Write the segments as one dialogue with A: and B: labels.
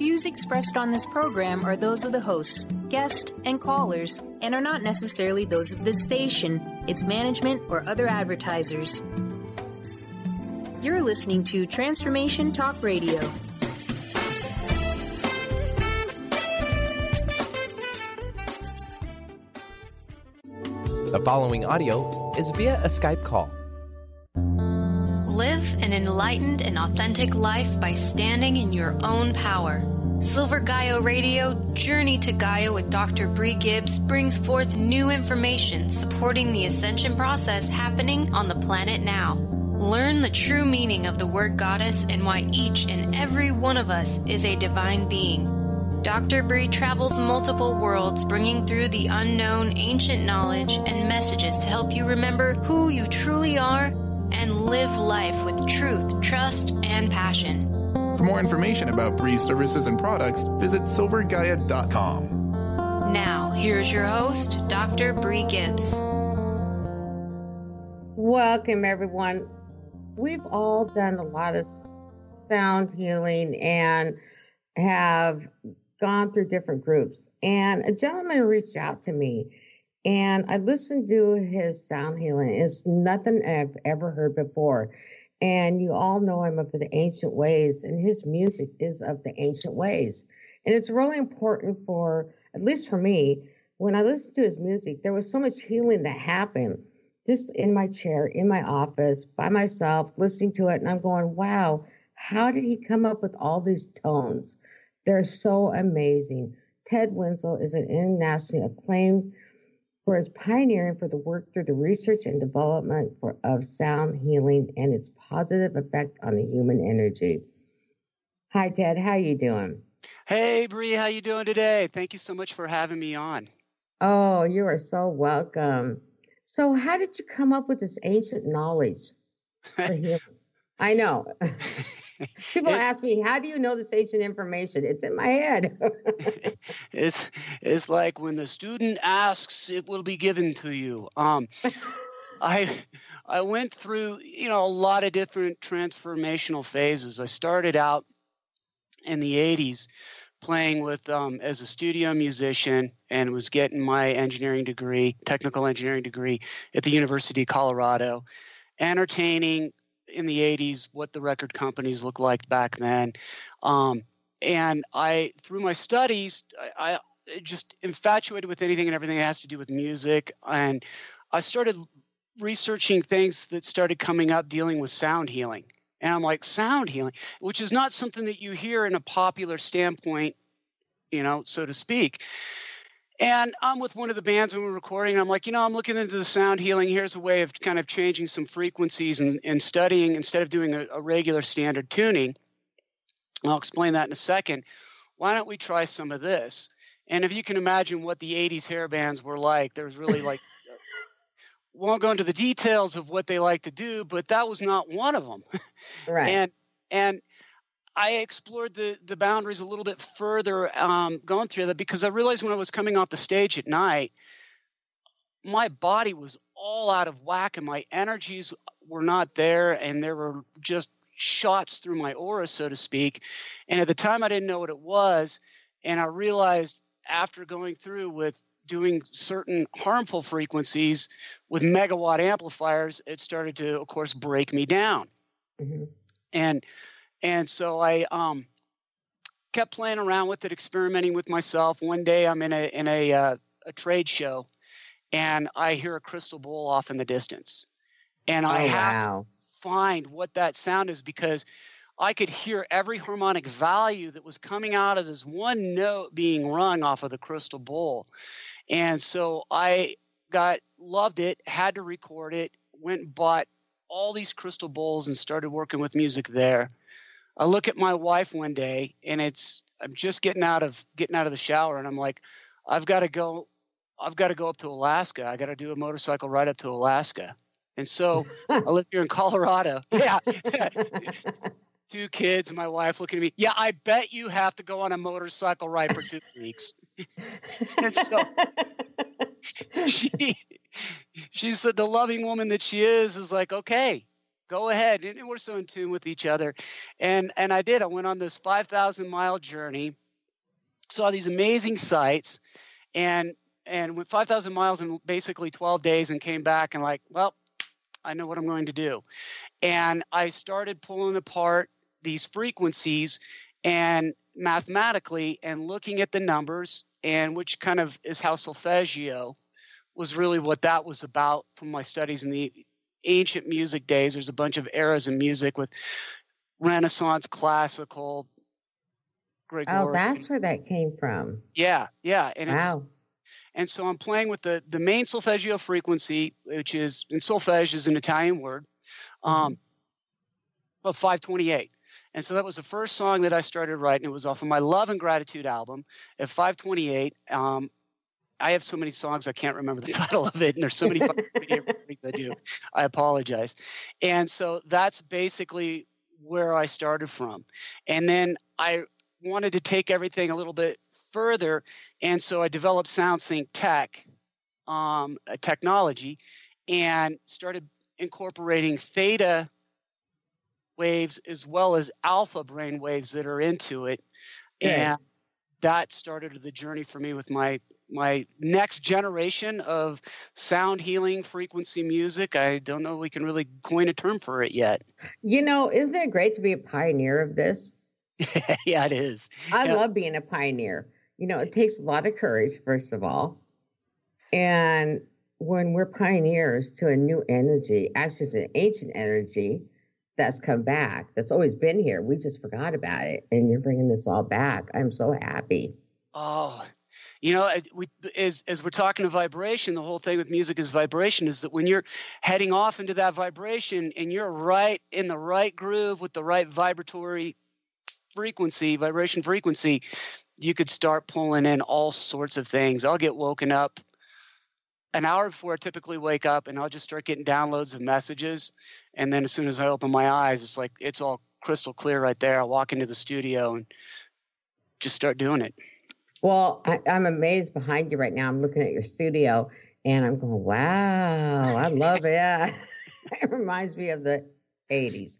A: views expressed on this program are those of the hosts, guests, and callers, and are not necessarily those of this station, its management, or other advertisers. You're listening to Transformation Talk Radio.
B: The following audio is via a Skype call.
C: Live an enlightened and authentic life by standing in your own power. Silver Gaia Radio, Journey to Gaia with Dr. Brie Gibbs brings forth new information supporting the ascension process happening on the planet now. Learn the true meaning of the word goddess and why each and every one of us is a divine being. Dr. Brie travels multiple worlds, bringing through the unknown ancient knowledge and messages to help you remember who you truly are and live life with truth, trust, and passion.
D: For more information about Brie's services and products, visit silvergaia.com.
C: Now, here's your host, Dr. Brie Gibbs.
E: Welcome, everyone. We've all done a lot of sound healing and have gone through different groups. And a gentleman reached out to me, and I listened to his sound healing. It's nothing I've ever heard before. And you all know I'm of the ancient ways, and his music is of the ancient ways. And it's really important for, at least for me, when I listened to his music, there was so much healing that happened just in my chair, in my office, by myself, listening to it. And I'm going, wow, how did he come up with all these tones? They're so amazing. Ted Winslow is an internationally acclaimed for his pioneering for the work through the research and development of sound healing and its positive effect on the human energy. Hi, Ted. How you doing?
F: Hey, Brie. How you doing today? Thank you so much for having me on.
E: Oh, you are so welcome. So how did you come up with this ancient knowledge for healing? I know. People ask me, how do you know this ancient information? It's in my head.
F: It's like when the student asks, it will be given to you. I went through, a lot of different transformational phases. I started out in the 80s playing with as a studio musician and was getting my technical engineering degree at the University of Colorado, entertaining in the 80s what the record companies looked like back then. And through my studies, I just infatuated with anything and everything that has to do with music. And I started researching things that started coming up dealing with sound healing. And I'm like, sound healing, which is not something that you hear in a popular standpoint, so to speak. And I'm with one of the bands when we're recording. And I'm like, I'm looking into the sound healing. Here's a way of kind of changing some frequencies and studying instead of doing a regular standard tuning. I'll explain that in a second. Why don't we try some of this? And if you can imagine what the 80s hair bands were like, there was really won't go into the details of what they like to do, but that was not one of them.
E: Right.
F: And I explored the boundaries a little bit further going through that because I realized when I was coming off the stage at night, my body was all out of whack and my energies were not there, and there were just shots through my aura, so to speak. And at the time I didn't know what it was, and I realized after going through with doing certain harmful frequencies with megawatt amplifiers, it started to, of course, break me down. Mm-hmm. And so I kept playing around with it, experimenting with myself. One day I'm in a trade show, and I hear a crystal bowl off in the distance. And I have to find what that sound is because I could hear every harmonic value that was coming out of this one note being rung off of the crystal bowl. And so I loved it, had to record it, went and bought all these crystal bowls and started working with music there. I look at my wife one day, and I'm just getting out of the shower, and I'm like, I've got to go up to Alaska. I got to do a motorcycle ride up to Alaska. And so I live here in Colorado. Yeah. 2 kids and my wife looking at me. Yeah, I bet you have to go on a motorcycle ride for 2 weeks. And so she's the loving woman that she is like, okay, go ahead. And we're so in tune with each other. And I did. I went on this 5,000-mile journey, saw these amazing sights, and went 5,000 miles in basically 12 days and came back and like, well, I know what I'm going to do. And I started pulling apart these frequencies and mathematically and looking at the numbers, and which kind of is how solfeggio was really what that was about from my studies in the ancient music days. There's a bunch of eras in music with Renaissance, classical, Gregorian.
E: Oh, that's where that came from.
F: Yeah. And
E: wow.
F: And so I'm playing with the main solfeggio frequency, which is, and solfege is an Italian word, of 528. And so that was the first song that I started writing. It was off of my Love and Gratitude album at 528. I have so many songs I can't remember the title of it, and there's so many recordings I do. I apologize. And so that's basically where I started from. And then I wanted to take everything a little bit further, and so I developed SOUNDSYNCTECH technology and started incorporating theta waves as well as alpha brain waves that are into it. And that started the journey for me with my next generation of sound healing frequency music. I don't know if we can really coin a term for it yet.
E: You know, isn't it great to be a pioneer of this?
F: Yeah, it is.
E: I love being a pioneer. You know, it takes a lot of courage, first of all. And when we're pioneers to a new energy, actually it's an ancient energy that's come back, that's always been here. We just forgot about it. And you're bringing this all back. I'm so happy.
F: Oh, you know, as we're talking of vibration, the whole thing with music is vibration, is that when you're heading off into that vibration and you're right in the right groove with the right vibration frequency, you could start pulling in all sorts of things. I'll get woken up an hour before I typically wake up, and I'll just start getting downloads of messages. And then as soon as I open my eyes, it's like it's all crystal clear right there. I walk into the studio and just start doing it.
E: Well, I'm amazed behind you right now. I'm looking at your studio, and I'm going, wow, I love it. It reminds me of the 80s.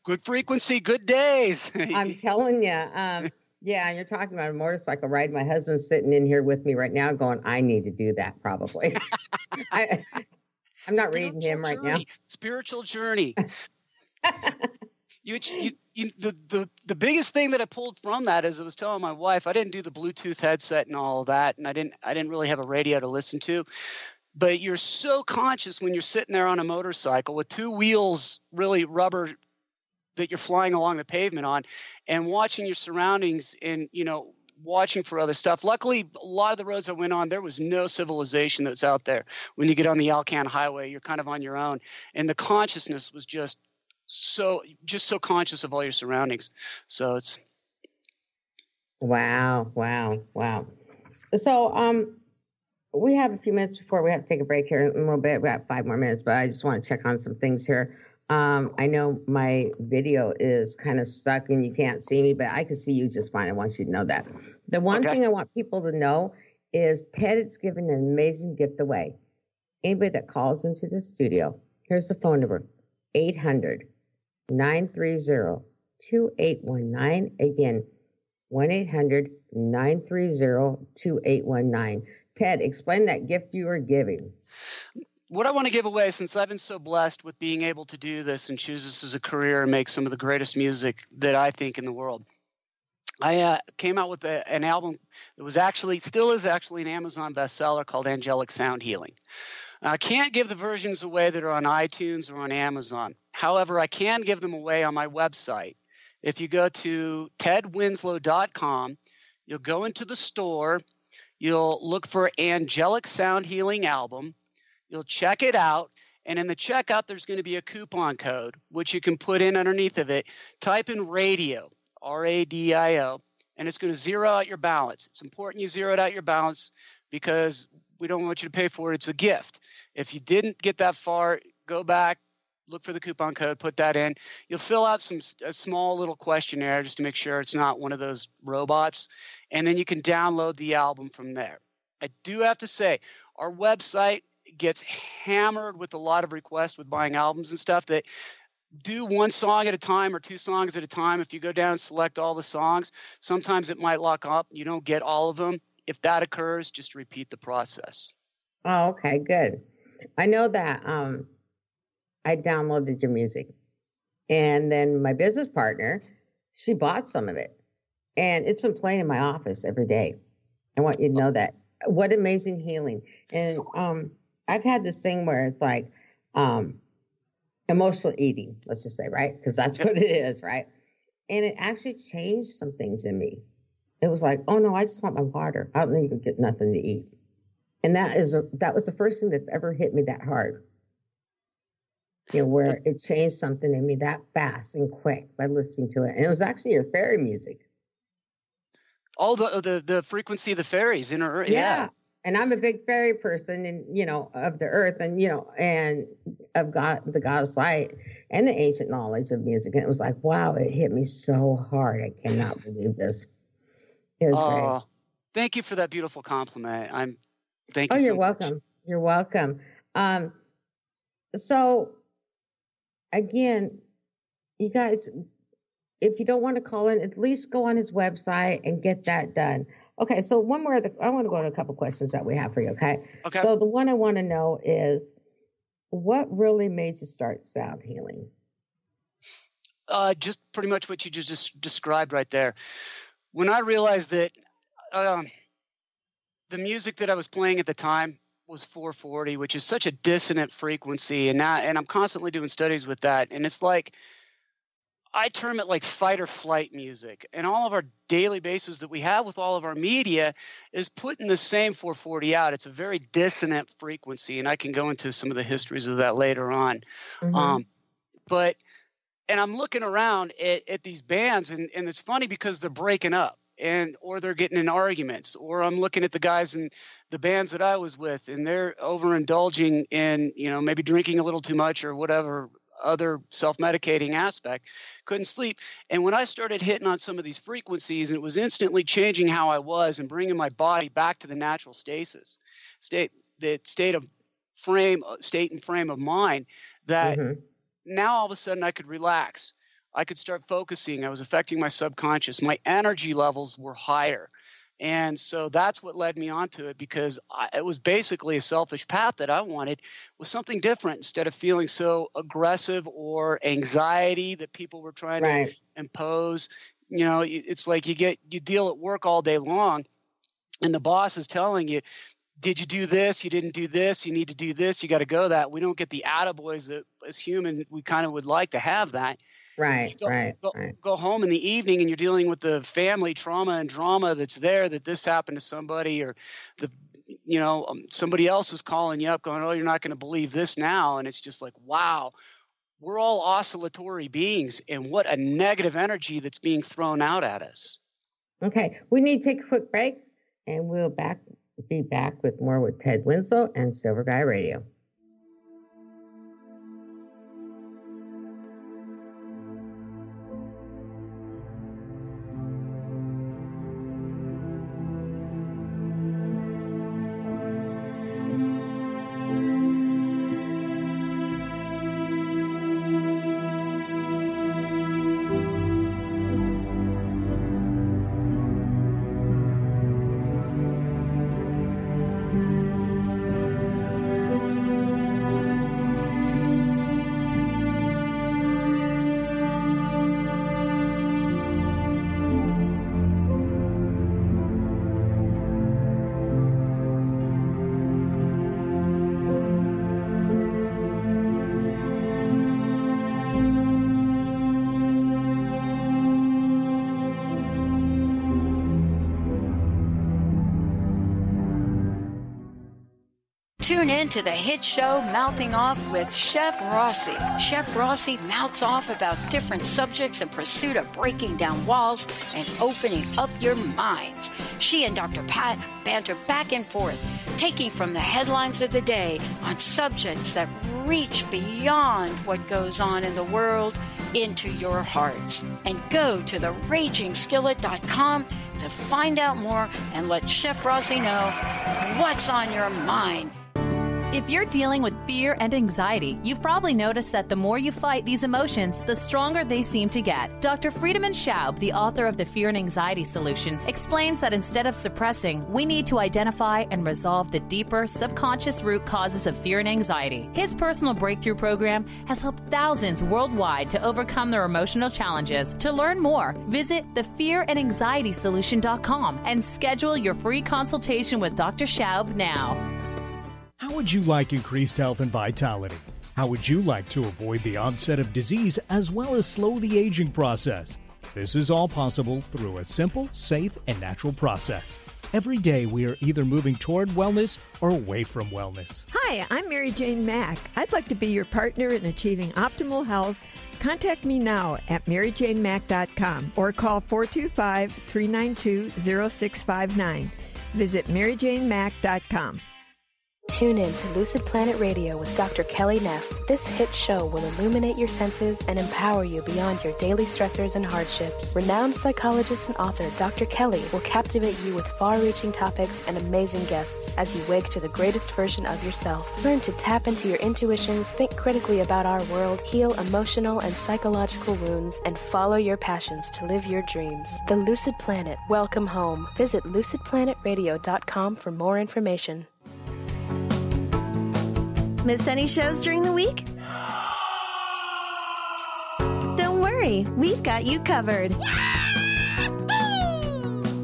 F: Good frequency, good days.
E: I'm telling you. Yeah, and you're talking about a motorcycle ride. My husband's sitting in here with me right now going, I need to do that probably. I'm not reading him right now.
F: Spiritual journey. The biggest thing that I pulled from that is I was telling my wife, I didn't do the Bluetooth headset and all of that, and I didn't really have a radio to listen to. But you're so conscious when you're sitting there on a motorcycle with two wheels, really rubber, that you're flying along the pavement on, and watching your surroundings and, you know, watching for other stuff. Luckily, a lot of the roads I went on, there was no civilization that's out there. When you get on the Alcan Highway, you're kind of on your own. And the consciousness was just so conscious of all your surroundings. So it's.
E: Wow. So, we have a few minutes before we have to take a break here in a little bit. We have 5 more minutes, but I just want to check on some things here. I know my video is kind of stuck and you can't see me, but I can see you just fine. I want you to know that. The one thing I want people to know is Ted is giving an amazing gift away. Anybody that calls into the studio, here's the phone number, 800-930-2819. Again, 1-800-930-2819. Ted, explain that gift you are giving.
F: What I want to give away, since I've been so blessed with being able to do this and choose this as a career and make some of the greatest music that I think in the world, I came out with an album that was still is an Amazon bestseller called Angelic Sound Healing. I can't give the versions away that are on iTunes or on Amazon. However, I can give them away on my website. If you go to tedwinslow.com, you'll go into the store, you'll look for Angelic Sound Healing album. You'll check it out, and in the checkout, there's going to be a coupon code, which you can put in underneath of it. Type in radio, RADIO, and it's going to zero out your balance. It's important you zeroed out your balance because we don't want you to pay for it. It's a gift. If you didn't get that far, go back, look for the coupon code, put that in. You'll fill out a small little questionnaire just to make sure it's not one of those robots, and then you can download the album from there. I do have to say, our website gets hammered with a lot of requests with buying albums and stuff, that do one song at a time or two songs at a time. If you go down and select all the songs, sometimes it might lock up. You don't get all of them. If that occurs, just repeat the process.
E: Oh, okay, good. I know that I downloaded your music, and then my business partner, she bought some of it, and it's been playing in my office every day. I want you to know that. What amazing healing. And I've had this thing where it's like emotional eating, let's just say, right? Because that's what it is, right? And it actually changed some things in me. It was like, oh no, I just want my water. I don't need to get nothing to eat. And that was the first thing that's ever hit me that hard. You know, where it changed something in me that fast and quick by listening to it. And it was actually your fairy music. Oh,
F: the frequency of the fairies in her.
E: Yeah. And I'm a big fairy person, and, you know, of the earth, and, you know, and of God, the goddess light, and the ancient knowledge of music. And it was like, wow, it hit me so hard. I cannot believe this. It was great.
F: Thank you for that beautiful compliment. Thank you.
E: Oh,
F: so
E: you're
F: much.
E: welcome. You're welcome. So again, you guys, if you don't want to call in, at least go on his website and get that done. Okay, so one more. I want to go to a couple questions that we have for you, okay?
F: Okay.
E: So the one I want to know is, what really made you start sound healing?
F: Just pretty much what you just described right there. When I realized that the music that I was playing at the time was 440, which is such a dissonant frequency, and I'm constantly doing studies with that, and it's like, I term it like fight or flight music. And all of our daily basis that we have with all of our media is putting the same 440 out. It's a very dissonant frequency, and I can go into some of the histories of that later on. Mm-hmm. And I'm looking around at these bands, and it's funny because they're breaking up, or they're getting in arguments, or I'm looking at the guys in the bands that I was with, and they're overindulging in, you know, maybe drinking a little too much or whatever other self-medicating aspect, couldn't sleep. And when I started hitting on some of these frequencies, and it was instantly changing how I was and bringing my body back to the natural state and frame of mind, that
E: Mm-hmm.
F: now all of a sudden I could relax. I could start focusing. I was affecting my subconscious. My energy levels were higher. And so that's what led me onto it, because it was basically a selfish path that I wanted, was something different. Instead of feeling so aggressive or anxiety that people were trying to impose, you know, it's like you deal at work all day long, and the boss is telling you, did you do this? You didn't do this. You need to do this. You got to go that. We don't get the attaboys that as human we kind of would like to have that.
E: Right.
F: Go home in the evening, and you're dealing with the family trauma and drama that's there, that this happened to somebody, or somebody else is calling you up going, oh, you're not going to believe this now. And it's just like, wow, we're all oscillatory beings, and what a negative energy that's being thrown out at us.
E: Okay. We need to take a quick break, and we'll be back with more with Ted Winslow and Silver Gaia Radio.
G: Tune in to the hit show Mouthing Off with Chef Rossi. Chef Rossi mouths off about different subjects in pursuit of breaking down walls and opening up your minds. She and Dr. Pat banter back and forth, taking from the headlines of the day on subjects that reach beyond what goes on in the world into your hearts. And go to theragingskillet.com to find out more and let Chef Rossi know what's on your mind.
H: If you're dealing with fear and anxiety, you've probably noticed that the more you fight these emotions, the stronger they seem to get. Dr. Friedemann Schaub, the author of The Fear and Anxiety Solution, explains that instead of suppressing, we need to identify and resolve the deeper, subconscious root causes of fear and anxiety. His personal breakthrough program has helped thousands worldwide to overcome their emotional challenges. To learn more, visit thefearandanxietysolution.com and schedule your free consultation with Dr. Schaub now.
I: How would you like increased health and vitality? How would you like to avoid the onset of disease as well as slow the aging process? This is all possible through a simple, safe, and natural process. Every day we are either moving toward wellness or away from wellness.
J: Hi, I'm Mary Jane Mack. I'd like to be your partner in achieving optimal health. Contact me now at maryjanemack.com or call 425-392-0659. Visit maryjanemack.com.
K: Tune in to Lucid Planet Radio with Dr. Kelly Neff. This hit show will illuminate your senses and empower you beyond your daily stressors and hardships. Renowned psychologist and author Dr. Kelly will captivate you with far-reaching topics and amazing guests as you wake to the greatest version of yourself. Learn to tap into your intuitions, think critically about our world, heal emotional and psychological wounds, and follow your passions to live your dreams. The Lucid Planet. Welcome home. Visit lucidplanetradio.com for more information.
L: Miss any shows during the week? Don't worry, we've got you covered.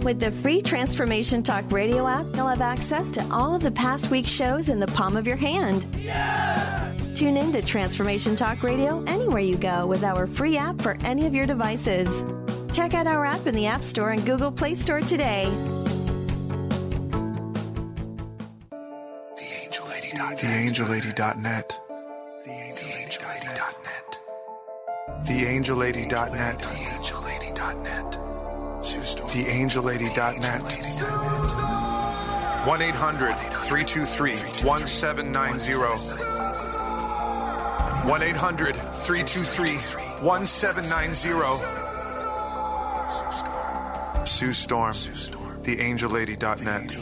L: With the free Transformation Talk radio app, you'll have access to all of the past week's shows in the palm of your hand. Tune in to Transformation Talk Radio anywhere you go with our free app for any of your devices. Check out our app in the App Store and Google Play Store today.
M: TheAngelLady.net. TheAngelLady.net. TheAngelLady.net. 1-800-323-1790. 1-800-323-1790. Sue Storm. TheAngelLady.net.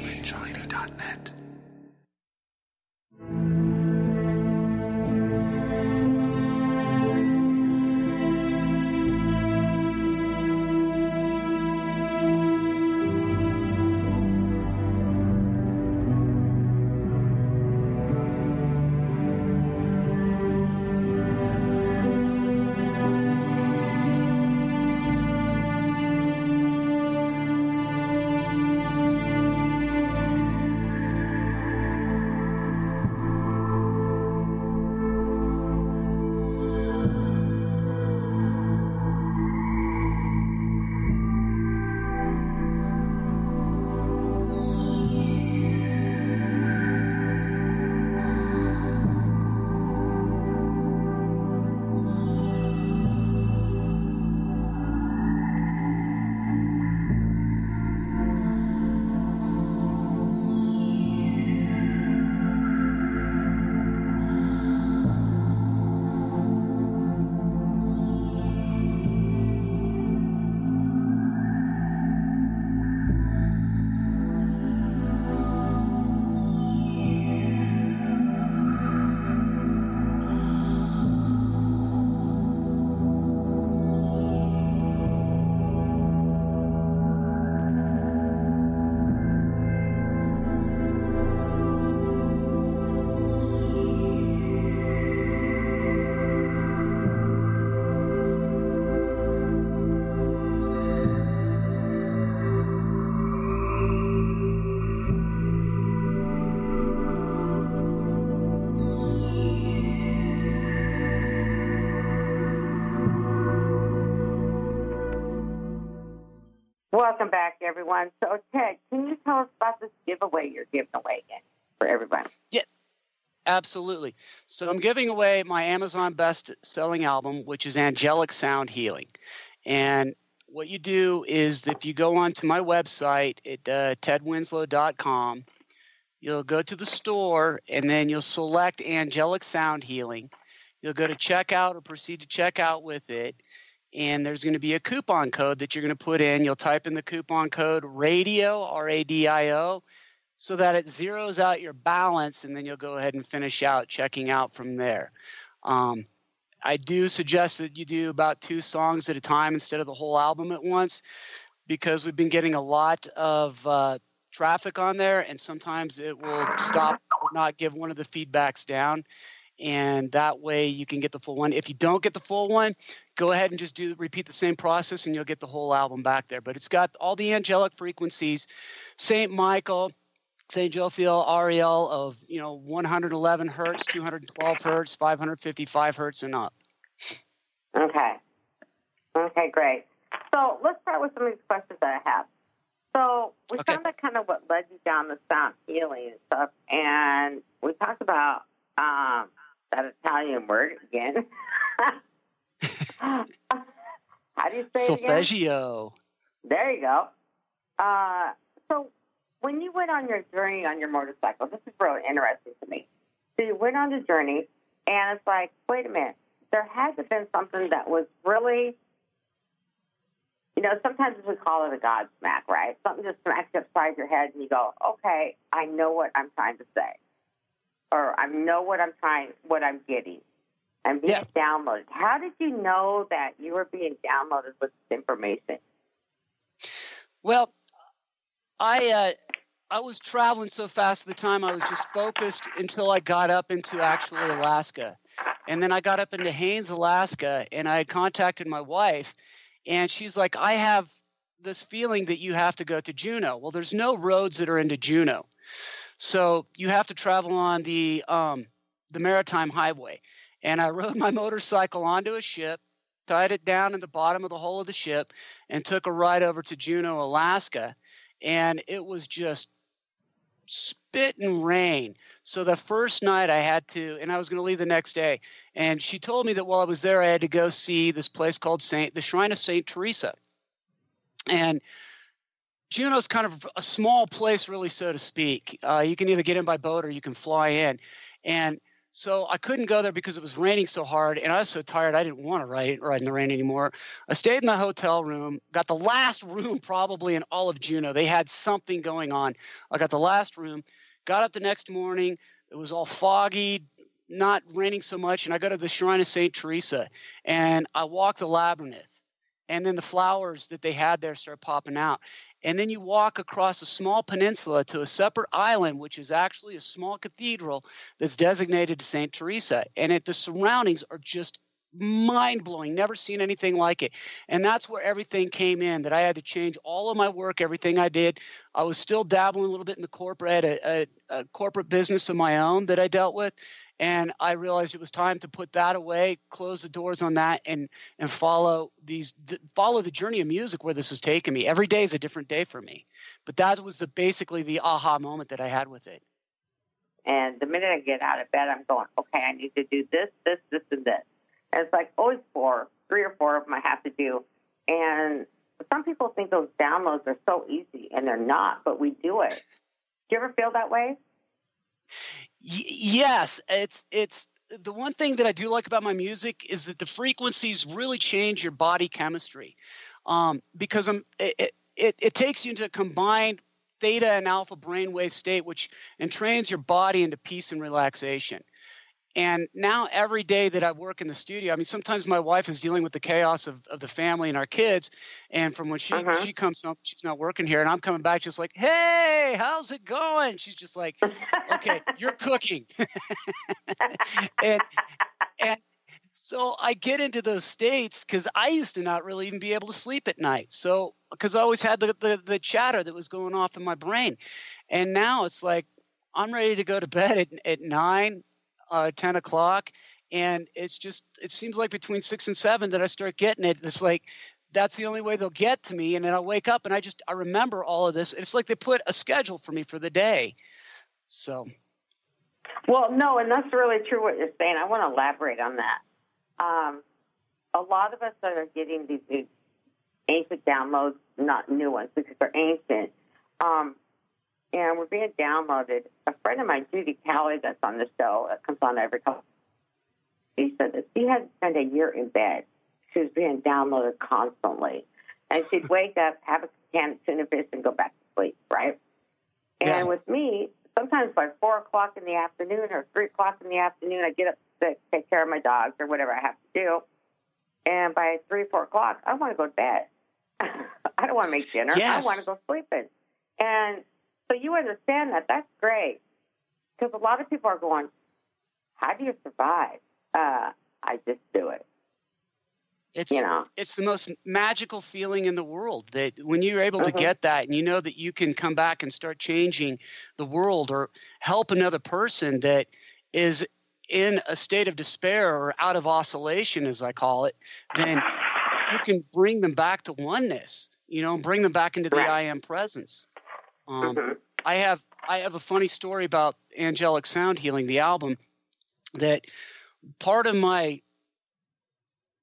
E: Welcome back, everyone. So, Ted, can you tell us about this giveaway you're giving away again for everyone?
F: Yeah, absolutely. So I'm giving away my Amazon best-selling album, which is Angelic Sound Healing. And what you do is if you go onto my website at tedwinslow.com, you'll go to the store, and then you'll select Angelic Sound Healing. You'll go to checkout or proceed to checkout with it. And there's going to be a coupon code that you're going to put in. You'll type in the coupon code RADIO, R-A-D-I-O, so that it zeroes out your balance, and then you'll go ahead and finish out checking out from there. I do suggest that you do about 2 songs at a time instead of the whole album at once, because we've been getting a lot of traffic on there, and sometimes it will stop or not give one of the feedbacks down, and that way you can get the full one. If you don't get the full one, go ahead and just repeat the same process, and you'll get the whole album back there. But it's got all the angelic frequencies, St. Michael, St. Jophiel, Ariel of 111 hertz, 212 hertz, 555 hertz, and up.
E: Okay, great. So let's start with some of these questions that I have. So we found out kind of what led you down the sound healing and stuff, and we talked about that Italian word again. How do you say it again?
F: Solfeggio.
E: There you go. So when you went on your journey on your motorcycle, this is really interesting to me. So you went on the journey, and it's like, wait a minute, there had to have been something that was really, sometimes we call it a God smack, right? Something just smacks you upside your head, and you go, okay, I know what I'm trying to say. Or I know what I'm getting. I'm being downloaded. How did you know that you were being downloaded with this information?
F: Well, I was traveling so fast at the time, I was just focused until I got up into actually Alaska. And then I got up into Haines, Alaska, and I had contacted my wife, and she's like, I have this feeling that you have to go to Juneau. Well, there's no roads that are into Juneau. So you have to travel on the Maritime Highway. And I rode my motorcycle onto a ship, tied it down in the bottom of the hull of the ship, and took a ride over to Juneau, Alaska. And it was just spit and rain. So the first night I had to, and I was going to leave the next day. And she told me that while I was there, I had to go see this place called the Shrine of St. Teresa. And Juneau's kind of a small place, really, so to speak. You can either get in by boat or you can fly in. And so I couldn't go there because it was raining so hard, and I was so tired I didn't want to ride in the rain anymore. I stayed in the hotel room, got the last room probably in all of Juneau. They had something going on. I got the last room, got up the next morning. It was all foggy, not raining so much, and I go to the Shrine of St. Teresa, and I walk the labyrinth, and then the flowers that they had there start popping out. And then you walk across a small peninsula to a separate island, which is actually a small cathedral that's designated to St. Teresa. And the surroundings are just mind-blowing. Never seen anything like it. And that's where everything came in, that I had to change all of my work, everything I did. I was still dabbling a little bit in the corporate, a corporate business of my own that I dealt with. And I realized it was time to put that away, close the doors on that, and follow the journey of music where this has taken me. Every day is a different day for me. But that was basically the aha moment that I had with it.
E: And the minute I get out of bed, I'm going, okay, I need to do this, this, this, and this. And it's like always 3 or 4 of them I have to do. And some people think those downloads are so easy, and they're not, but we do it. Do you ever feel that way?
F: Yes, it's the one thing that I do like about my music is that the frequencies really change your body chemistry, because it takes you into a combined theta and alpha brainwave state, which entrains your body into peace and relaxation. And now every day that I work in the studio, I mean, sometimes my wife is dealing with the chaos of the family and our kids. And from when she comes home, she's not working here. And I'm coming back just like, hey, how's it going? She's just like, okay, you're cooking. and so I get into those states because I used to not really even be able to sleep at night. So because I always had the chatter that was going off in my brain. And now it's like I'm ready to go to bed at 9. 10 o'clock, and it seems like between 6 and 7 that I start getting it. It's like that's the only way they'll get to me, and then I'll wake up and I remember all of this. It's like they put a schedule for me for the day. So,
E: well, no, and that's really true what you're saying. I want to elaborate on that. A lot of us that are getting these ancient downloads, not new ones because they're ancient, and we're being downloaded. A friend of mine, Judy Callie, that's on the show, that comes on every couple, she said that she had to spend a year in bed. She was being downloaded constantly. And she'd wake up, have a can of tuna fish, and go back to sleep, right? And with me, sometimes by 4 o'clock in the afternoon or 3 o'clock in the afternoon, I get up to take care of my dogs or whatever I have to do. And by 3 or 4 o'clock, I want to go to bed. I don't want to make dinner.
F: Yes.
E: I want to go sleeping. And so you understand that. That's great. Because a lot of people are going, how do you survive? I just do it.
F: It's the most magical feeling in the world, that when you're able to get that and you know that you can come back and start changing the world or help another person that is in a state of despair or out of oscillation, as I call it, then you can bring them back to oneness, bring them back into the I am presence. I have a funny story about Angelic Sound Healing, the album, that part of my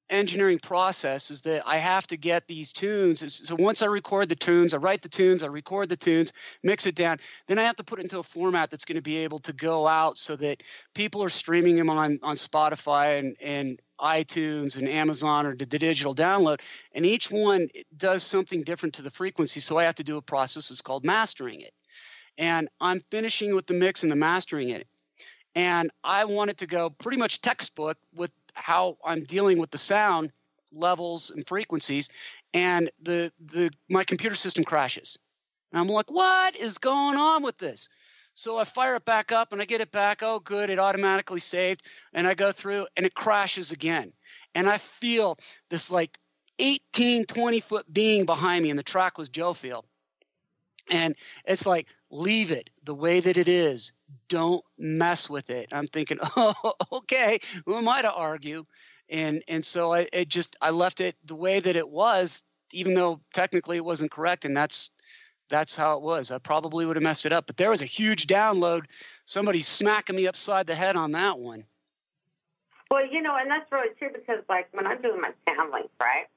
F: engineering process is that I have to get these tunes. So once I record the tunes, I write the tunes, I record the tunes, mix it down, then I have to put it into a format that's going to be able to go out so that people are streaming them on Spotify and iTunes and Amazon or the digital download. And each one does something different to the frequency. So I have to do a process that's called mastering it. And I'm finishing with the mix and the mastering it. And I want it to go pretty much textbook with how I'm dealing with the sound levels and frequencies, and my computer system crashes. And I'm like, what is going on with this? So I fire it back up and I get it back. Oh, good. It automatically saved. And I go through and it crashes again. And I feel this like 18, 20-foot being behind me, and the track was Joe Field. And it's like, leave it the way that it is. Don't mess with it. I'm thinking, oh, okay, who am I to argue? And so I left it the way that it was, even though technically it wasn't correct. And that's how it was. I probably would have messed it up. But there was a huge download. Somebody's smacking me upside the head on that one.
E: Well, and that's really true, because like when I'm doing my sound links, right,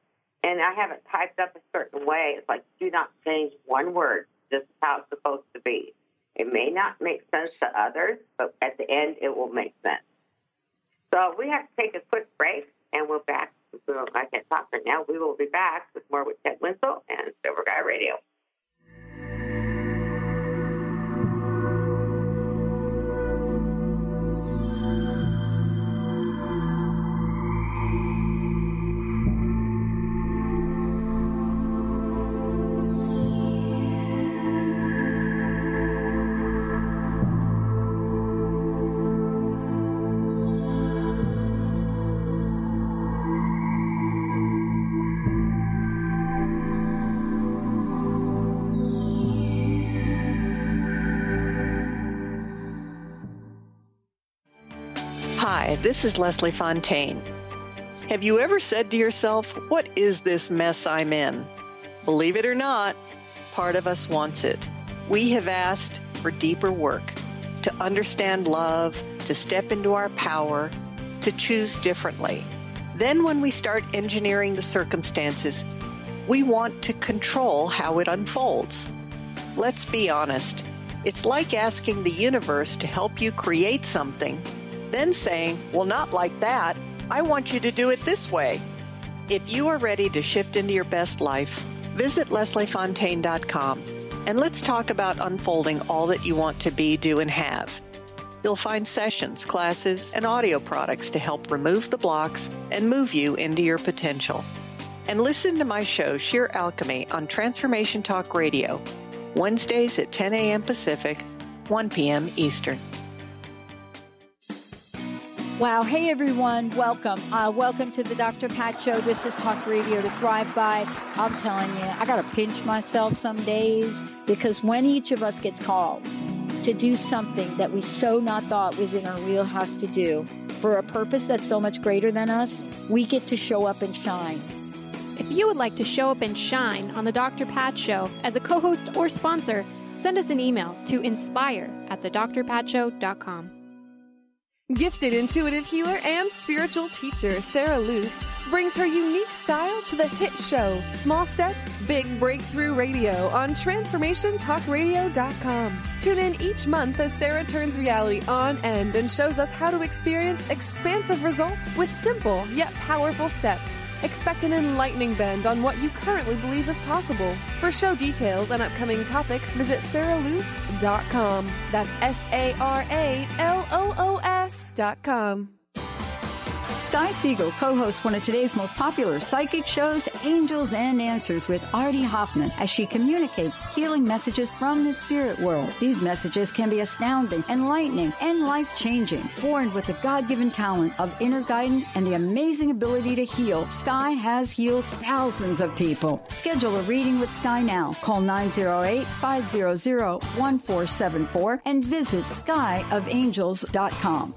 E: and I have it typed up a certain way, it's like, do not change one word. This is how it's supposed to be. It may not make sense to others, but at the end, it will make sense. So we have to take a quick break, and we're back. I can't talk right now. We will be back with more with Ted Winslow and Silver Gaia Radio.
N: Hi, this is Leslie Fontaine. Have you ever said to yourself, what is this mess I'm in? Believe it or not, part of us wants it. We have asked for deeper work, to understand love, to step into our power, to choose differently. Then when we start engineering the circumstances, we want to control how it unfolds. Let's be honest. It's like asking the universe to help you create something, then saying, well, not like that. I want you to do it this way. If you are ready to shift into your best life, visit lesliefontaine.com and let's talk about unfolding all that you want to be, do, and have. You'll find sessions, classes, and audio products to help remove the blocks and move you into your potential. And listen to my show, Sheer Alchemy, on Transformation Talk Radio, Wednesdays at 10 a.m. Pacific, 1 p.m. Eastern.
O: Wow. Hey, everyone. Welcome. Welcome to the Dr. Pat Show. This is Talk Radio to Thrive By. I'm telling you, I got to pinch myself some days, because when each of us gets called to do something that we so not thought was in our wheelhouse to do for a purpose that's so much greater than us, we get to show up and shine.
P: If you would like to show up and shine on the Dr. Pat Show as a co-host or sponsor, send us an email to inspire@thedrpatshow.com.
Q: Gifted intuitive healer and spiritual teacher Sarah Luce brings her unique style to the hit show Small Steps, Big Breakthrough Radio on TransformationTalkRadio.com. Tune in each month as Sarah turns reality on end and shows us how to experience expansive results with simple yet powerful steps. Expect an enlightening bend on what you currently believe is possible. For show details and upcoming topics, visit saraloos.com. That's SARALOOS.com.
G: Sky Siegel co-hosts one of today's most popular psychic shows, Angels and Answers, with Artie Hoffman, as she communicates healing messages from the spirit world. These messages can be astounding, enlightening, and life-changing. Born with the God-given talent of inner guidance and the amazing ability to heal, Sky has healed thousands of people. Schedule a reading with Sky now. Call 908-500-1474 and visit skyofangels.com.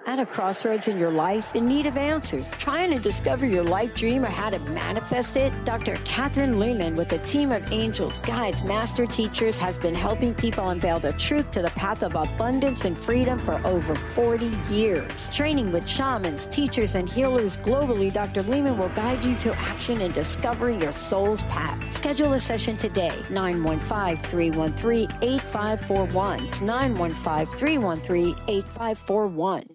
G: At a crossroads in your life, in need of answers, trying to discover your life dream or how to manifest it, Dr. Catherine Lehman with a team of angels, guides, master teachers has been helping people unveil the truth to the path of abundance and freedom for over 40 years. Training with shamans, teachers, and healers globally, Dr. Lehman will guide you to action and discovering your soul's path. Schedule a session today, 915-313-8541. It's 915-313-8541.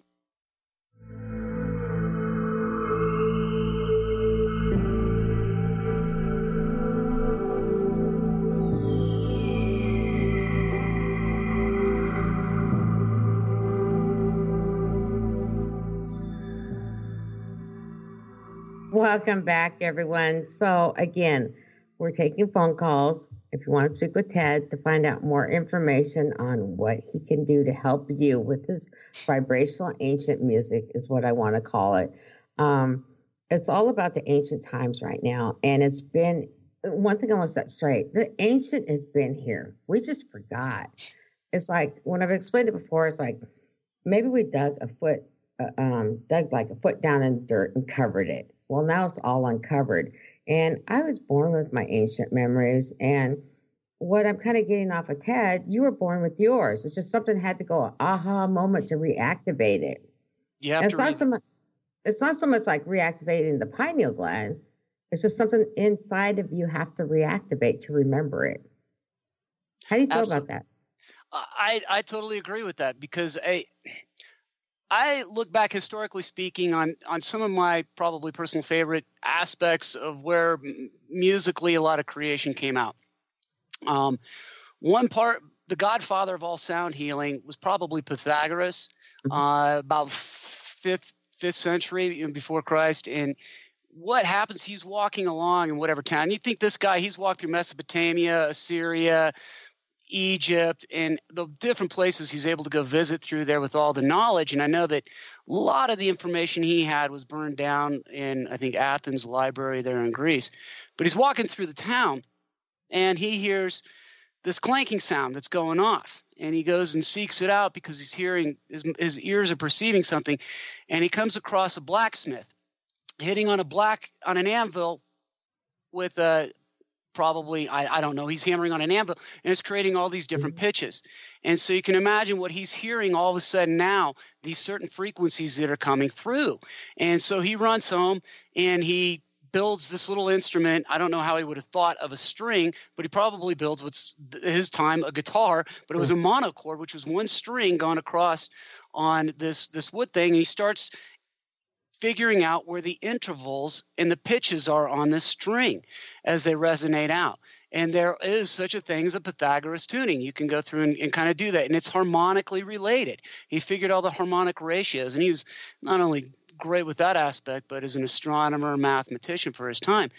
E: Welcome back, everyone. So again, we're taking phone calls. If you want to speak with Ted to find out more information on what he can do to help you with this vibrational ancient music is what I want to call it. It's all about the ancient times right now. And it's been, one thing I want to set straight, the ancient has been here. We just forgot. It's like, when I've explained it before, it's like, maybe we dug like a foot down in dirt and covered it. Well, now it's all uncovered. And I was born with my ancient memories. And what I'm kind of getting off of Ted, you were born with yours. It's just something had to go an aha moment to reactivate it. It's not so much like reactivating the pineal gland. It's just something inside of you have to reactivate to remember it. How do you feel about that?
F: I totally agree with that, because I look back, historically speaking, on some of my probably personal favorite aspects of where musically a lot of creation came out. One part, the godfather of all sound healing, was probably Pythagoras, about 5th century before Christ. And what happens, he's walking along in whatever town. You think this guy, he's walked through Mesopotamia, Assyria, Egypt, and the different places he's able to go visit through there with all the knowledge. And I know that a lot of the information he had was burned down in, I think, Athens library there in Greece. But he's walking through the town and he hears this clanking sound that's going off. And he goes and seeks it out because he's hearing, his ears are perceiving something. And he comes across a blacksmith hitting on an anvil with a, probably, I don't know, he's hammering on an anvil, and it's creating all these different pitches. And so you can imagine what he's hearing all of a sudden now, these certain frequencies that are coming through. And so he runs home and he builds this little instrument. I don't know how he would have thought of a string, but he probably builds what's his time a guitar, but it was a monochord, which was one string gone across on this wood thing. And he starts figuring out where the intervals and the pitches are on this string as they resonate out. And there is such a thing as a Pythagoras tuning. You can go through and kind of do that. And it's harmonically related. He figured all the harmonic ratios. And he was not only great with that aspect, but as an astronomer, mathematician for his time.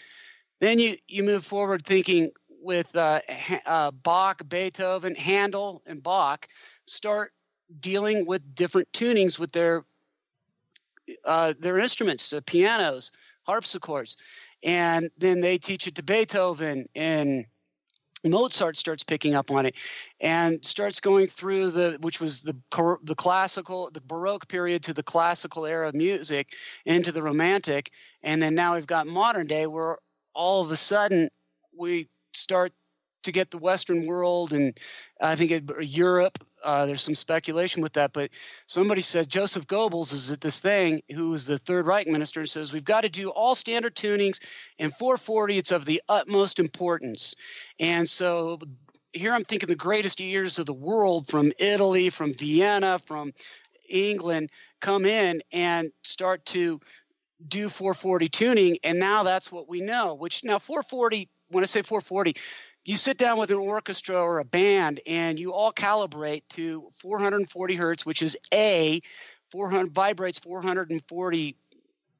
F: Then you move forward thinking with Bach, Beethoven, Handel, and Bach start dealing with different tunings with their instruments, the pianos, harpsichords, and then they teach it to Beethoven, and Mozart starts picking up on it and starts going through which was the classical, the Baroque period to the classical era of music into the Romantic, and then now we've got modern day where all of a sudden we start to get the Western world, and I think Europe. There's some speculation with that, but somebody said Joseph Goebbels is at this thing, who was the Third Reich minister, and says we've got to do all standard tunings, and 440, it's of the utmost importance. And so here I'm thinking the greatest ears of the world from Italy, from Vienna, from England come in and start to do 440 tuning, and now that's what we know. Which now 440, when I say 440, you sit down with an orchestra or a band, and you all calibrate to 440 hertz, which is 400 vibrates 440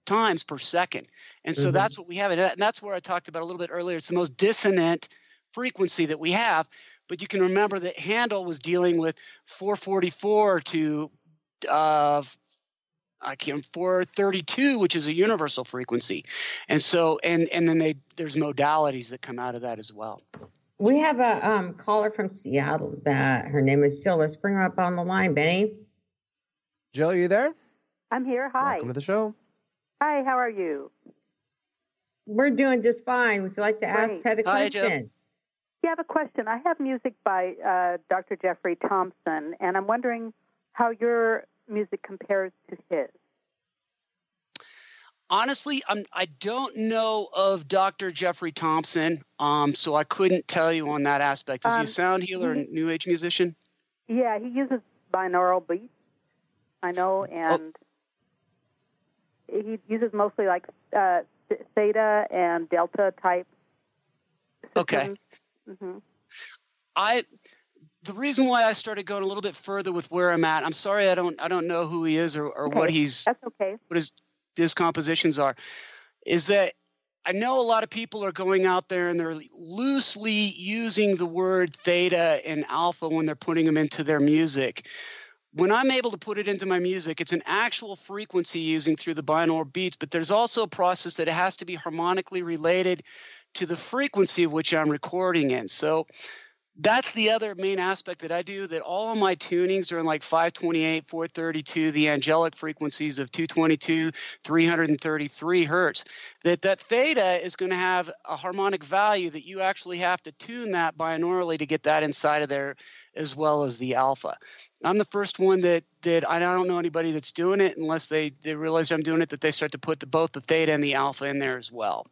F: times per second. And so that's what we have. And that's where I talked about a little bit earlier. It's the most dissonant frequency that we have. But you can remember that Handel was dealing with 444 to 432, which is a universal frequency. And so, and then there's modalities that come out of that as well.
E: We have a caller from Seattle that her name is Jill. Let's bring her up on the line, Benny.
B: Jill, are you there?
R: I'm here. Hi.
B: Welcome to the show.
R: Hi, how are you?
E: We're doing just fine. Would you like to ask Ted a question?
F: Hi, Jill.
R: Yeah, I have a question. I have music by Dr. Jeffrey Thompson, and I'm wondering how your music compares to his.
F: Honestly, I don't know of Dr. Jeffrey Thompson, so I couldn't tell you on that aspect. Is he a sound healer and New Age musician?
R: Yeah, he uses binaural beats, I know, and he uses mostly like Theta and Delta type systems.
F: Okay. The reason why I started going a little bit further with where I'm at, I'm sorry I don't know who he is or what he's what his compositions are, is that I know a lot of people are going out there and they're loosely using the word theta and alpha when they're putting them into their music. When I'm able to put it into my music, it's an actual frequency using through the binaural beats, but there's also a process that it has to be harmonically related to the frequency of which I'm recording in. So that's the other main aspect that I do, that all of my tunings are in like 528, 432, the angelic frequencies of 222, 333 hertz. That theta is going to have a harmonic value that you actually have to tune that binaurally to get that inside of there, as well as the alpha. I'm the first one that I don't know anybody that's doing it unless they realize I'm doing it, that they start to put both the theta and the alpha in there as well.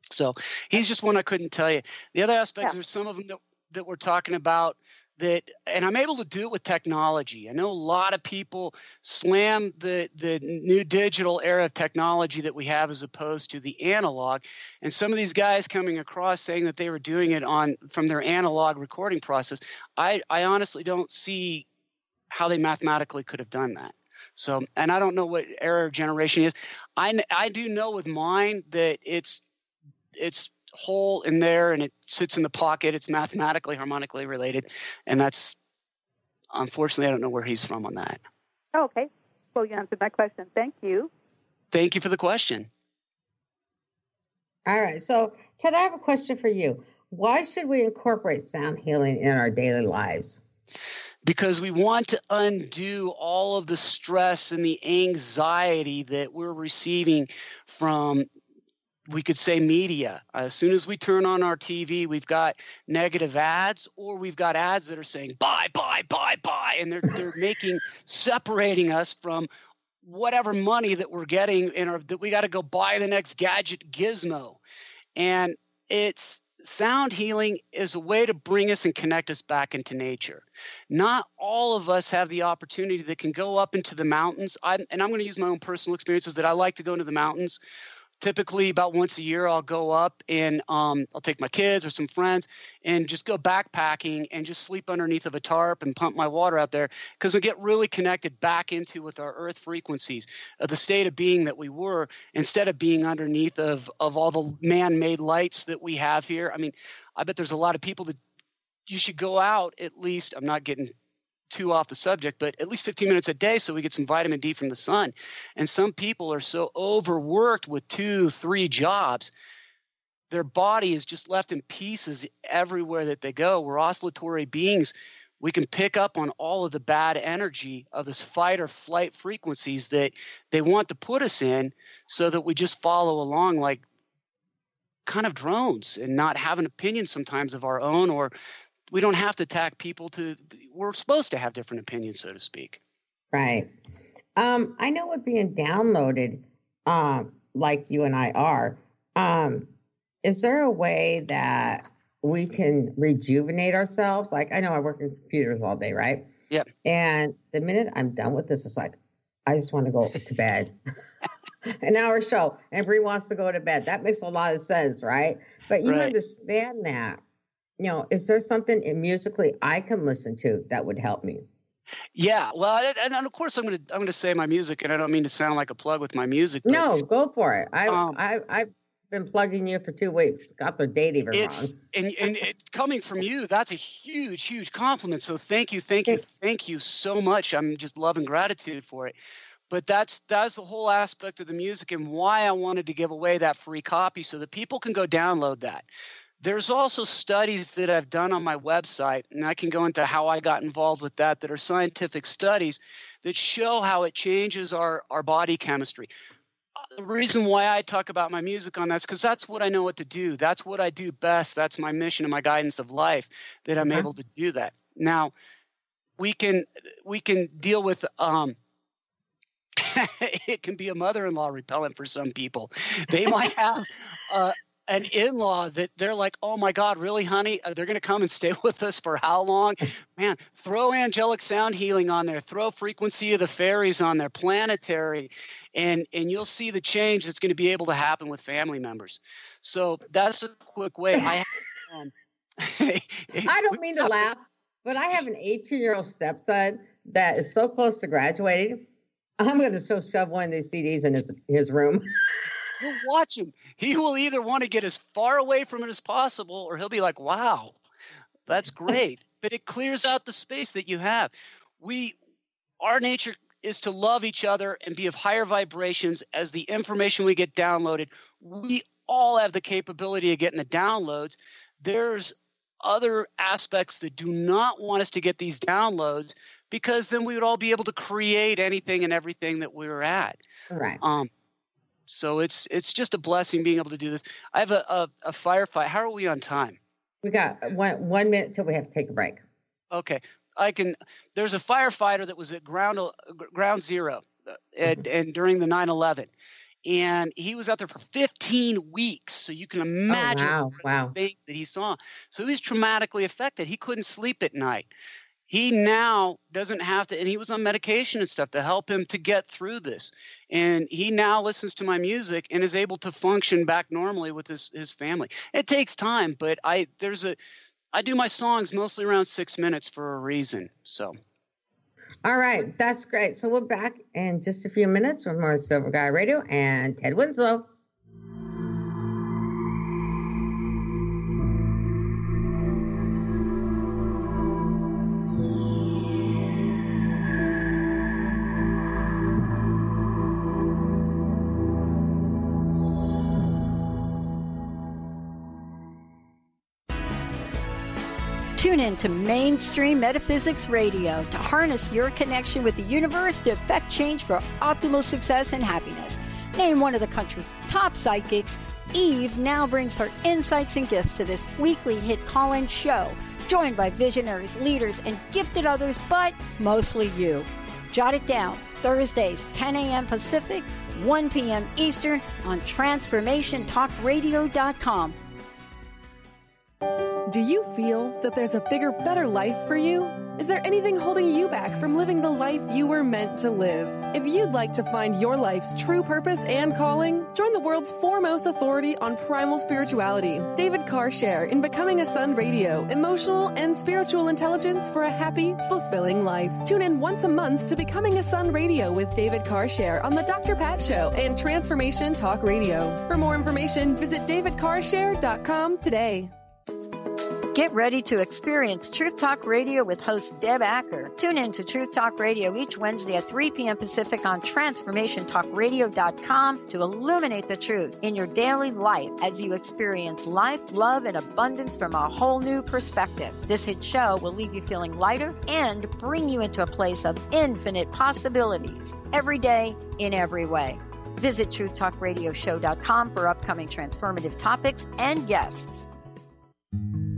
F: So he's just one I couldn't tell you. The other aspects, there's some of them that we're talking about that, and I'm able to do it with technology. I know a lot of people slam the new digital era of technology that we have as opposed to the analog. And some of these guys coming across saying that they were doing it from their analog recording process, I honestly don't see how they mathematically could have done that. So, and I don't know what era or generation is. I do know with mine that it's whole in there and it sits in the pocket. It's mathematically harmonically related, and that's, unfortunately, I don't know where he's from on that.
R: Oh, okay. Well, you answered my question. Thank you.
F: Thank you for the question.
E: All right. So, Ted, I have a question for you. Why should we incorporate sound healing in our daily lives?
F: Because we want to undo all of the stress and the anxiety that we're receiving from, we could say, media. As soon as we turn on our TV, we've got negative ads, or we've got ads that are saying buy, buy, buy, buy, and they're separating us from whatever money that we're getting that we got to go buy the next gadget gizmo. And it's sound healing is a way to bring us and connect us back into nature. Not all of us have the opportunity that can go up into the mountains. And I'm going to use my own personal experiences that I like to go into the mountains. Typically about once a year, I'll go up and I'll take my kids or some friends and just go backpacking and just sleep underneath of a tarp and pump my water out there, because I get really connected back into with our earth frequencies of the state of being that we were, instead of being underneath of all the man-made lights that we have here. I mean, I bet there's a lot of people that you should go out at least, I'm not getting too off the subject, but at least 15 minutes a day so we get some vitamin D from the sun. And some people are so overworked with 2-3 jobs, their body is just left in pieces everywhere that they go. We're oscillatory beings. We can pick up on all of the bad energy of this fight or flight frequencies that they want to put us in, so that we just follow along like kind of drones and not have an opinion sometimes of our own, or we don't have to attack people we're supposed to have different opinions, so to speak.
E: Right. I know we're being downloaded, like you and I are. Is there a way that we can rejuvenate ourselves? Like, I know I work in computers all day, right?
F: Yep.
E: And the minute I'm done with this, it's like, I just want to go to bed. an hour show, and Brie wants to go to bed. That makes a lot of sense, right? But you understand that. You know, is there something musically I can listen to that would help me?
F: Yeah, well, and of course I'm gonna say my music, and I don't mean to sound like a plug with my music. But,
E: no, go for it. I've been plugging you for 2 weeks. Got the date even wrong.
F: And it's coming from you. That's a huge compliment. So thank you so much. I'm just love and gratitude for it. But that's the whole aspect of the music and why I wanted to give away that free copy so that people can go download that. There's also studies that I've done on my website, and I can go into how I got involved with that are scientific studies that show how it changes our body chemistry. The reason why I talk about my music on that's because that's what I know what to do. That's what I do best. That's my mission and my guidance of life, that I'm able to do that. Now, we can deal with it can be a mother-in-law repellent for some people. They might have an in-law that they're like, oh my God, really, honey? They're going to come and stay with us for how long? Man, throw angelic sound healing on there. Throw frequency of the fairies on there, planetary, and you'll see the change that's going to be able to happen with family members. So that's a quick way. I
E: don't mean to laugh, but I have an 18-year-old stepson that is so close to graduating. I'm going to shove one of these CDs in his room.
F: You'll watch him. He will either want to get as far away from it as possible, or he'll be like, wow, that's great. But it clears out the space that you have. Our nature is to love each other and be of higher vibrations. As the information we get downloaded, we all have the capability of getting the downloads. There's other aspects that do not want us to get these downloads, because then we would all be able to create anything and everything that we were at.
E: Right.
F: So it's just a blessing being able to do this. I have a firefight. How are we on time?
E: We got 1 minute till we have to take a break.
F: Okay. There's a firefighter that was at ground zero and during the 9/11. And he was out there for 15 weeks. So you can imagine the things that he saw. So he's traumatically affected. He couldn't sleep at night. He now doesn't have to, and he was on medication and stuff to help him to get through this. And he now listens to my music and is able to function back normally with his family. It takes time, but I do my songs mostly around 6 minutes for a reason. So.
E: All right, that's great. So we're back in just a few minutes with more Silver Gaia Radio and Ted Winslow.
G: Tune in to Mainstream Metaphysics Radio to harness your connection with the universe to effect change for optimal success and happiness. Named one of the country's top psychics, Eve now brings her insights and gifts to this weekly hit call-in show, joined by visionaries, leaders, and gifted others, but mostly you. Jot it down, Thursdays, 10 a.m. Pacific, 1 p.m. Eastern on TransformationTalkRadio.com.
Q: Do you feel that there's a bigger, better life for you? Is there anything holding you back from living the life you were meant to live? If you'd like to find your life's true purpose and calling, join the world's foremost authority on primal spirituality, David Carshare, in Becoming a Sun Radio, emotional and spiritual intelligence for a happy, fulfilling life. Tune in once a month to Becoming a Sun Radio with David Carshare on The Dr. Pat Show and Transformation Talk Radio. For more information, visit davidcarshare.com today.
G: Get ready to experience Truth Talk Radio with host Deb Acker. Tune in to Truth Talk Radio each Wednesday at 3 p.m. Pacific on TransformationTalkRadio.com to illuminate the truth in your daily life as you experience life, love, and abundance from a whole new perspective. This hit show will leave you feeling lighter and bring you into a place of infinite possibilities every day in every way. Visit TruthTalkRadioshow.com for upcoming transformative topics and guests.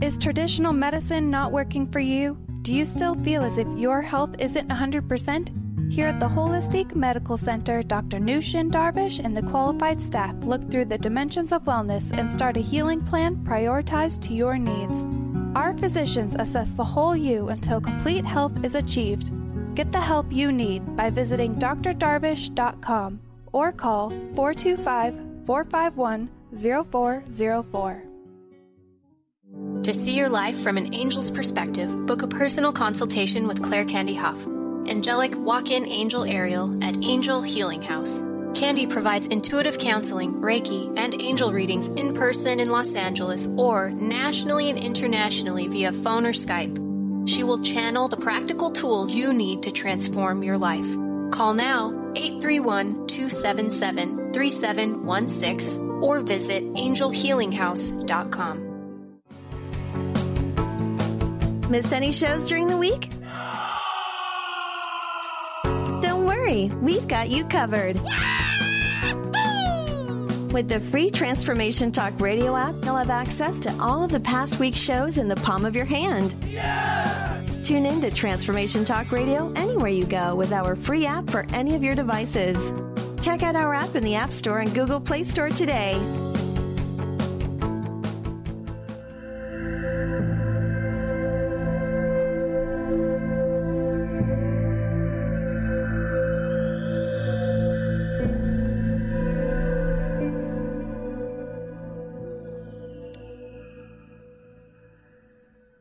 S: Is traditional medicine not working for you? Do you still feel as if your health isn't 100%? Here at the Holistic Medical Center, Dr. Nushin Darvish and the qualified staff look through the dimensions of wellness and start a healing plan prioritized to your needs. Our physicians assess the whole you until complete health is achieved. Get the help you need by visiting drdarvish.com or call 425-451-0404.
C: To see your life from an angel's perspective, book a personal consultation with Claire Candy Huff, angelic walk-in angel Ariel at Angel Healing House. Candy provides intuitive counseling, Reiki, and angel readings in person in Los Angeles or nationally and internationally via phone or Skype. She will channel the practical tools you need to transform your life. Call now 831-277-3716 or visit angelhealinghouse.com.
L: Miss any shows during the week? Don't worry, we've got you covered. With the free Transformation Talk radio app, you'll have access to all of the past week's shows in the palm of your hand. Tune in to Transformation Talk Radio anywhere you go with our free app for any of your devices. Check out our app in the App Store and Google Play Store today.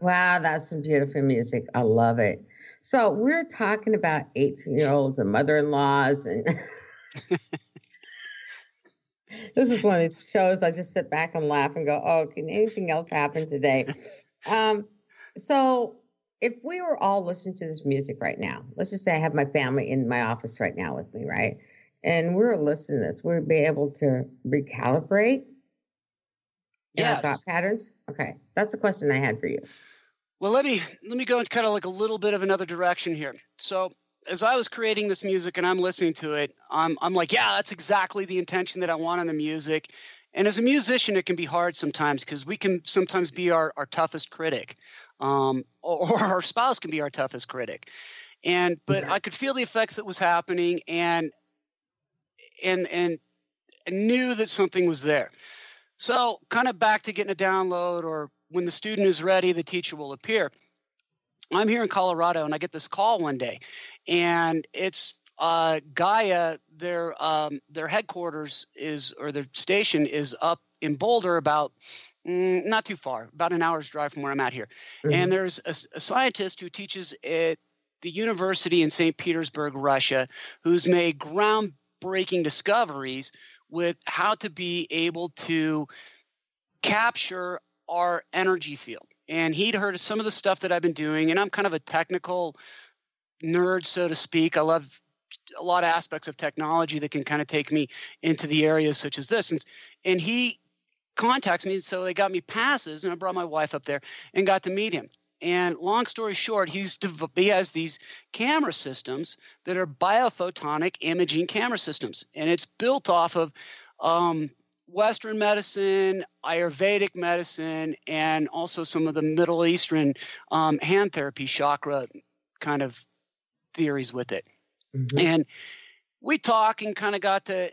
E: Wow, that's some beautiful music. I love it. So we're talking about 18-year-olds and mother-in-laws, and this is one of these shows I just sit back and laugh and go, oh, can anything else happen today? So if we were all listening to this music right now, let's just say I have my family in my office right now with me, right? And we're listening to this, we'd be able to recalibrate our thought patterns? Okay, that's a question I had for you.
F: Well, let me go in kind of like a little bit of another direction here. So as I was creating this music and I'm listening to it, I'm like, yeah, that's exactly the intention that I want on the music. And as a musician, it can be hard sometimes because we can sometimes be our toughest critic, or our spouse can be our toughest critic. But I could feel the effects that was happening, and I knew that something was there. So kind of back to getting a download, or when the student is ready, the teacher will appear. I'm here in Colorado, and I get this call one day, and it's Gaia. Their headquarters or their station is up in Boulder, about not too far, about an hour's drive from where I'm at here. Mm-hmm. And there's a scientist who teaches at the university in St. Petersburg, Russia, who's made groundbreaking discoveries with how to be able to capture our energy field. And he'd heard of some of the stuff that I've been doing, and I'm kind of a technical nerd, so to speak. I love a lot of aspects of technology that can kind of take me into the areas such as this. And he contacts me, so they got me passes, and I brought my wife up there and got to meet him. And long story short, he has these camera systems that are biophotonic imaging camera systems, and it's built off of Western medicine, Ayurvedic medicine, and also some of the Middle Eastern hand therapy, chakra kind of theories with it. Mm-hmm. And we talk and kind of got to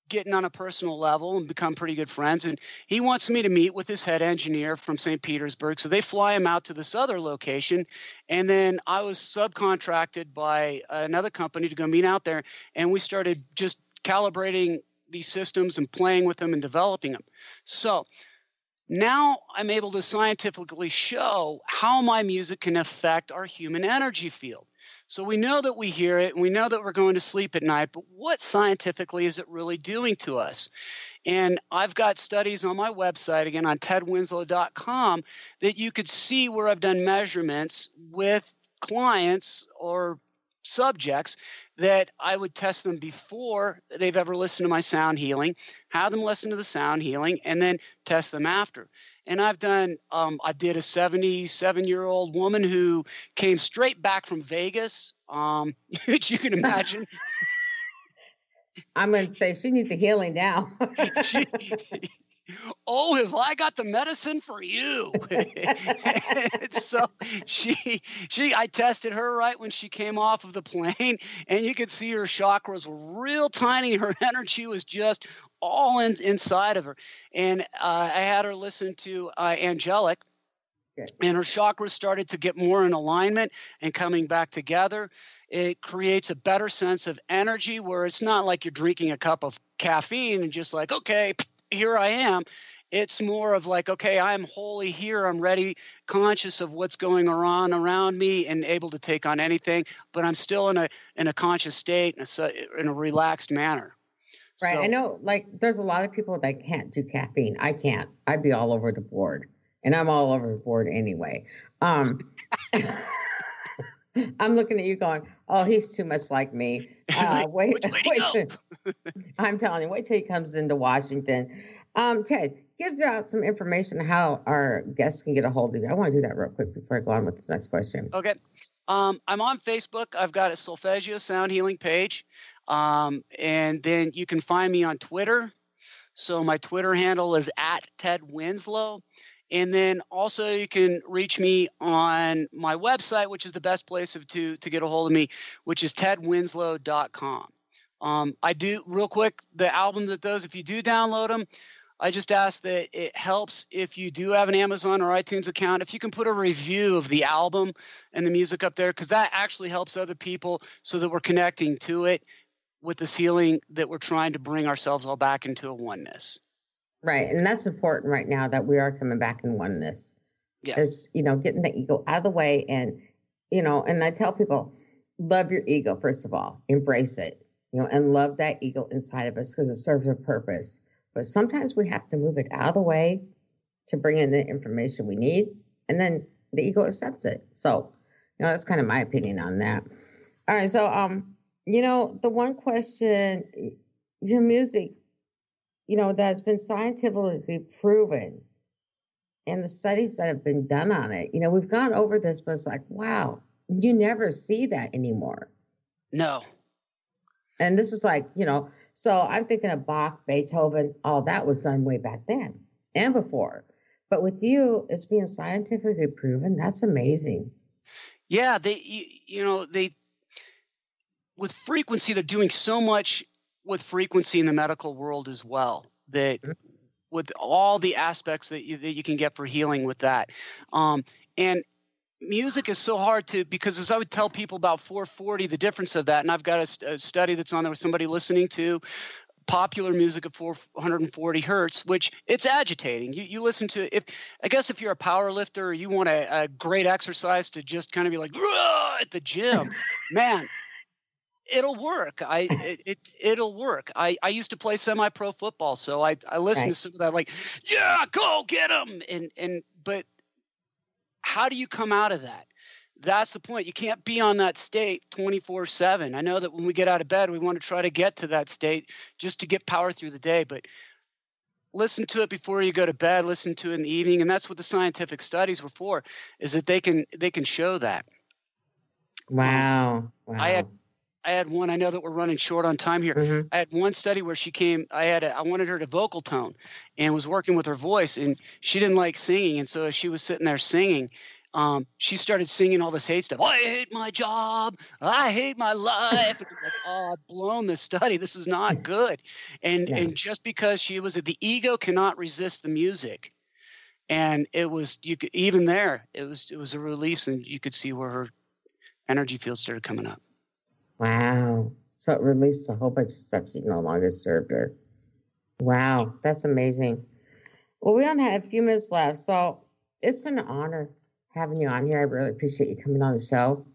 F: getting on a personal level and become pretty good friends. And he wants me to meet with his head engineer from St. Petersburg. So they fly him out to this other location. And then I was subcontracted by another company to go meet out there. And we started just calibrating these systems and playing with them and developing them. So now I'm able to scientifically show how my music can affect our human energy field. So we know that we hear it, and we know that we're going to sleep at night, but what scientifically is it really doing to us? And I've got studies on my website, again, on tedwinslow.com, that you could see where I've done measurements with clients or subjects that I would test them before they've ever listened to my sound healing, have them listen to the sound healing, and then test them after. And I've done, I did a 77-year-old woman who came straight back from Vegas, which you can imagine.
E: I'm going to say she needs the healing now.
F: Oh, have I got the medicine for you? So I tested her right when she came off of the plane, and you could see her chakras were real tiny. Her energy was just all inside of her. And I had her listen to Angelic, and her chakras started to get more in alignment and coming back together. It creates a better sense of energy where it's not like you're drinking a cup of caffeine and just like, okay, here I am. It's more of like, okay, I'm wholly here. I'm ready, conscious of what's going on around me and able to take on anything, but I'm still in a conscious state, in a relaxed manner.
E: Right.
F: So,
E: I know, like, there's a lot of people that can't do caffeine. I can't. I'd be all over the board. And I'm all over the board anyway. I'm looking at you going, oh, he's too much like me. Wait. I'm telling you, wait till he comes into Washington. Ted, give out some information on how our guests can get a hold of you. I want to do that real quick before I go on with this next question.
F: Okay. I'm on Facebook. I've got a Solfeggio Sound Healing page. And then you can find me on Twitter. So my Twitter handle is @TedWinslow. And then also you can reach me on my website, which is the best place to get a hold of me, which is tedwinslow.com. I do, real quick, the album that those, if you do download them, I just ask that it helps if you do have an Amazon or iTunes account, if you can put a review of the album and the music up there, because that actually helps other people so that we're connecting to it with this healing that we're trying to bring ourselves all back into a oneness.
E: Right. And that's important right now that we are coming back in oneness.
F: Yeah.
E: It's, getting the ego out of the way. And, and I tell people, love your ego, first of all, embrace it, and love that ego inside of us because it serves a purpose. But sometimes we have to move it out of the way to bring in the information we need. And then the ego accepts it. So, that's kind of my opinion on that. All right. So, the one question, your music, that's been scientifically proven and the studies that have been done on it, we've gone over this, but it's like, wow, you never see that anymore.
F: No.
E: And this is like, so I'm thinking of Bach, Beethoven, all that was done way back then and before. But with you, it's being scientifically proven. That's amazing.
F: Yeah, with frequency, they're doing so much with frequency in the medical world as well, that with all the aspects that you can get for healing with that. And music is so hard because as I would tell people about 440, the difference of that, and I've got a study that's on there with somebody listening to popular music at 440 hertz, which it's agitating. You listen to it. I guess if you're a power lifter or you want a great exercise to just kind of be like at the gym, man, it'll work. It'll work. I used to play semi-pro football, so I listened to some of that, like, yeah, go get them. But how do you come out of that? That's the point. You can't be on that state 24/7. I know that when we get out of bed, we want to try to get to that state just to get power through the day, but listen to it before you go to bed, listen to it in the evening. And that's what the scientific studies were for, is that they can show that.
E: Wow.
F: I had one, I know that we're running short on time here.
E: Mm-hmm.
F: I had one study where she came, I wanted her to vocal tone and was working with her voice, and she didn't like singing. And so as she was sitting there singing, she started singing all this hate stuff. I hate my job. I hate my life. And I'm like, oh, I've blown this study. This is not good. And just because she was, the ego cannot resist the music. And it was, it was a release, and you could see where her energy field started coming up.
E: Wow. So it released a whole bunch of stuff she no longer served her. Wow. That's amazing. Well, we only have a few minutes left, so it's been an honor having you on here. I really appreciate you coming on the show.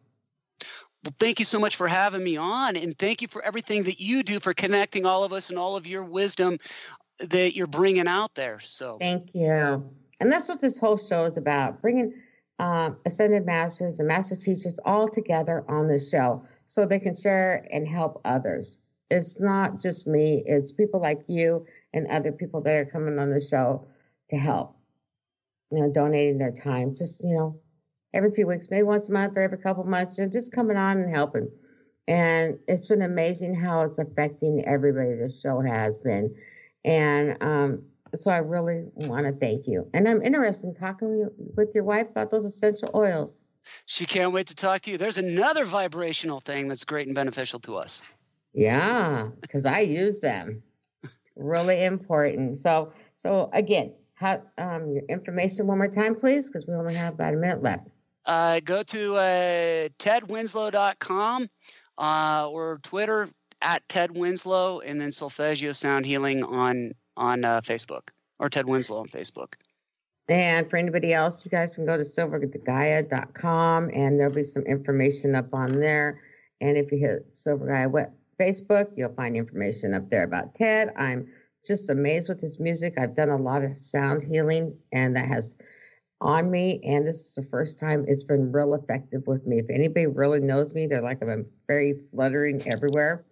F: Well, thank you so much for having me on, and thank you for everything that you do for connecting all of us and all of your wisdom that you're bringing out there. So
E: thank you. And that's what this whole show is about, bringing ascended masters and master teachers all together on the show so they can share and help others. It's not just me. It's people like you and other people that are coming on the show to help, donating their time. Just, every few weeks, maybe once a month or every couple of months, just coming on and helping. And it's been amazing how it's affecting everybody. This show has been. And so I really want to thank you. And I'm interested in talking with your wife about those essential oils.
F: She can't wait to talk to you. There's another vibrational thing that's great and beneficial to us.
E: Yeah, because I use them. Really important. So again, your information one more time, please, because we only have about a minute left.
F: Go to tedwinslow.com or Twitter at Ted Winslow, and then Solfeggio Sound Healing on Facebook, or Ted Winslow on Facebook.
E: And for anybody else, you guys can go to silvergaia.com, and there'll be some information up on there. And if you hit Silver Gaia Facebook, you'll find information up there about Ted. I'm just amazed with his music. I've done a lot of sound healing, and that has on me, and this is the first time it's been real effective with me. If anybody really knows me, they're like, I'm very fluttering everywhere.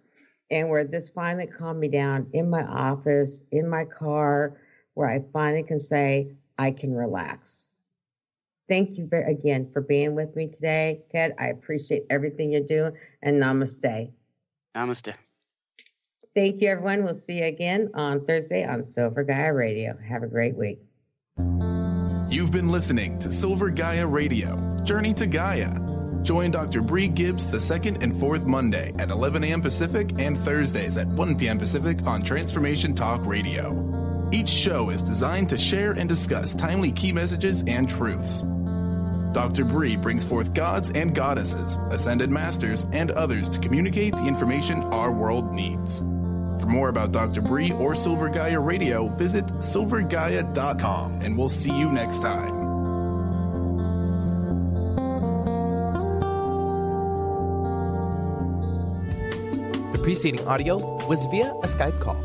E: And where this finally calmed me down in my office, in my car, where I finally can say, I can relax. Thank you again for being with me today, Ted. I appreciate everything you do, and namaste.
F: Namaste.
E: Thank you, everyone. We'll see you again on Thursday on Silver Gaia Radio. Have a great week.
D: You've been listening to Silver Gaia Radio, Journey to Gaia. Join Dr. Brie Gibbs the second and fourth Monday at 11 a.m. Pacific and Thursdays at 1 p.m. Pacific on Transformation Talk Radio. Each show is designed to share and discuss timely key messages and truths. Dr. Brie brings forth gods and goddesses, ascended masters, and others to communicate the information our world needs. For more about Dr. Brie or Silver Gaia Radio, visit silvergaia.com, and we'll see you next time.
B: The preceding audio was via a Skype call.